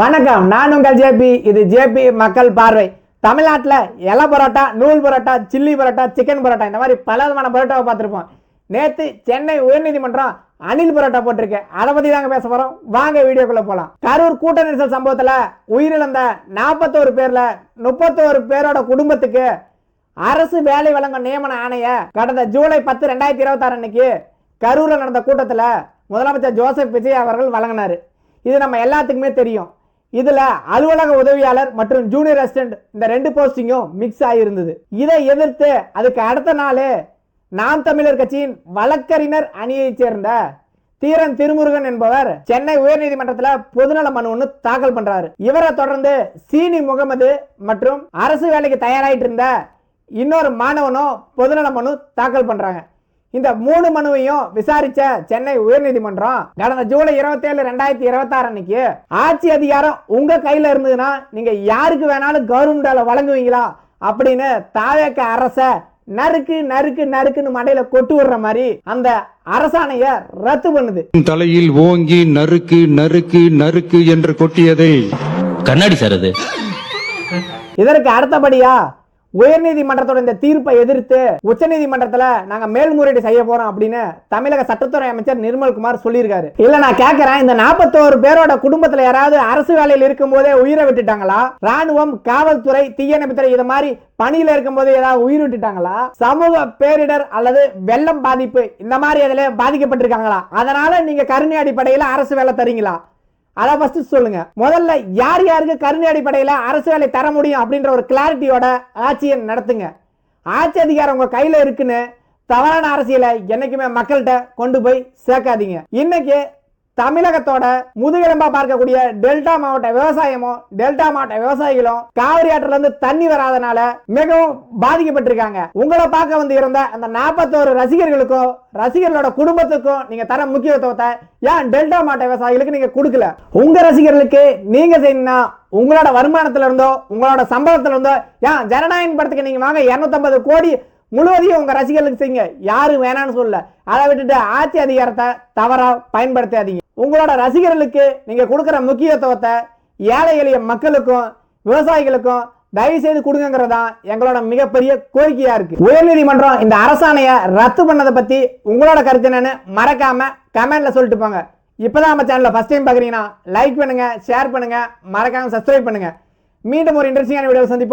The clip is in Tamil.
வணக்கம், நான் உங்கள் ஜேபி. இது ஜேபி மக்கள் பார்வை. தமிழ்நாட்டில் இலை பரோட்டா, நூல் பரோட்டா, சில்லி பரோட்டா, சிக்கன் பரோட்டா, இந்த மாதிரி பல விதமான பரோட்டாவை பார்த்துருப்போம். நேற்று சென்னை உயர்நீதிமன்றம் அணில் பரோட்டா போட்டிருக்கு. அதை பற்றி தாங்க பேச போகிறோம். வாங்க வீடியோக்குள்ள போகலாம். கரூர் கூட்ட நெரிசல் சம்பவத்தில் உயிரிழந்த 41 பேர்ல 31 பேரோட குடும்பத்துக்கு அரசு வேலை வழங்கும் நியமன ஆணைய கடந்த ஜூலை 10, 2026 அன்னைக்கு கரூரில் நடந்த கூட்டத்தில் முதலமைச்சர் ஜோசப் விஜய் அவர்கள் வழங்கினார். இது நம்ம எல்லாத்துக்குமே தெரியும். இதுல அலுவலக உதவியாளர் மற்றும் ஜூனியர் அசிஸ்டன்ட் இந்த 2 போஸ்டிங்கும் மிக்ஸ் ஆகியிருந்தது. இதை எதிர்த்து அதுக்கு அடுத்த நாள் நாம் தமிழர் கட்சியின் வழக்கறிஞர் அணியை சேர்ந்த தீரன் திருமுருகன் என்பவர் சென்னை உயர்நீதிமன்றத்தில் பொதுநல மனு ஒன்று தாக்கல் பண்றாரு. இவரை தொடர்ந்து சீனி முகமது மற்றும் அரசு வேலைக்கு தயாராகிட்டு இருந்த இன்னொரு மாணவனும் பொதுநல மனு தாக்கல் பண்றாங்க. இந்த 3 மனுவையும் விசாரிச்ச சென்னை உயர்நீதிமன்றம் கடந்த ஜூலை 27, 2026 அன்னைக்கு ஆட்சி அதிகாரம் உங்க கையில இருந்ததுன்னா நீங்க யாருக்கு வேணாலும் கவர்மெண்ட் வேலை வழங்குவீங்களா அப்படின்னு தாவேக்க அரச நறுக்கு நறுக்கு நறுக்குன்னு மண்டையில கொட்டு விடுற மாதிரி அந்த அரசாணைய ரத்து பண்ணுது. தலையில் ஓங்கி நறுக்கு நறுக்கு நறுக்கு என்று கொட்டியதை கண்ணாடி சார் அது. இதற்கு அடுத்தபடியா உயர்நீதிமன்றத்தோட இந்த தீர்ப்பை எதிர்த்து உச்சநீதிமன்றத்துல நாங்க மேல்முறையீடு செய்ய போறோம் அப்படின்னு தமிழக சட்டத்துறை அமைச்சர் நிர்மல்குமார் சொல்லியிருக்காரு. இல்ல நான் கேட்கிறேன், இந்த 41 பேரோட குடும்பத்துல யாராவது அரசு வேலையில் இருக்கும் போதே உயிரை விட்டுட்டாங்களா? ராணுவம், காவல்துறை, தீயணைப்புத்துறை இது மாதிரி பணியில இருக்கும் போது ஏதாவது உயிர் விட்டுட்டாங்களா? சமூக பேரிடர் அல்லது வெள்ளம் பாதிப்பு இந்த மாதிரி அதுல பாதிக்கப்பட்டிருக்காங்களா? அதனால நீங்க கருணை அடிப்படையில் அரசு வேலை தரீங்களா? அதை ஃபர்ஸ்ட் சொல்லுங்க. முதல்ல யார் யாருக்கு கருணை அடிப்படையில் அரசு வேலை தர முடியும் அப்படின்ற ஒரு கிளாரிட்டியோட ஆட்சியை நடத்துங்க. ஆட்சி அதிகாரம் உங்க கையில இருக்குன்னு தவறான அரசியலை என்னைக்குமே மக்கள்கிட்ட கொண்டு போய் சேர்க்காதீங்க. இன்னைக்கு தமிழகத்தோட முதுகெலும்பா பார்க்கக்கூடிய டெல்டா மாவட்ட விவசாயமும் டெல்டா மாவட்ட விவசாயிகளும் காவிரி ஆற்றுல இருந்து தண்ணி வராதனால மிகவும் பாதிக்கப்பட்டிருக்காங்க. உங்களை பார்க்க வந்து இருந்த அந்த 41 ரசிகர்களுக்கும் ரசிகர்களோட குடும்பத்துக்கும் நீங்க தர முக்கியத்துவத்தை ஏன் டெல்டா மாவட்ட விவசாயிகளுக்கு நீங்க கொடுக்கல? உங்க ரசிகர்களுக்கு நீங்க செய்யணும் உங்களோட வருமானத்துல இருந்தோ உங்களோட சம்பளத்துல இருந்தோ ஏன் ஜனநாயக படத்துக்கு நீங்க வாங்க 250 கோடி முழுவதையும் உங்க ரசிகர்களுக்கு செய்யுங்க. யாரும் வேணான்னு சொல்ல. அதை விட்டுட்டு ஆட்சி அதிகாரத்தை தவறா பயன்படுத்தாதீங்க. உங்களோட ரசிகர்களுக்கு நீங்க கொடுக்கிற முக்கியத்துவத்தை ஏழை எளிய மக்களுக்கும் விவசாயிகளுக்கும் தயவு செய்து கொடுங்கிறதான் எங்களோட மிகப்பெரிய கோரிக்கையா இருக்கு. உயர்நீதிமன்றம் இந்த அரசாணையை ரத்து பண்ணதை பத்தி உங்களோட கருத்து என்னன்னு மறக்காம கமெண்ட்ல சொல்லிட்டு போங்க. இப்பதான் நம்ம சேனலை ஃபர்ஸ்ட் டைம் பாக்குறீங்கன்னா லைக் பண்ணுங்க, ஷேர் பண்ணுங்க, மறக்காம சப்ஸ்கிரைப் பண்ணுங்க. மீண்டும் ஒரு இன்ட்ரெஸ்டிங்கான வீடியோ சந்திப்போம்.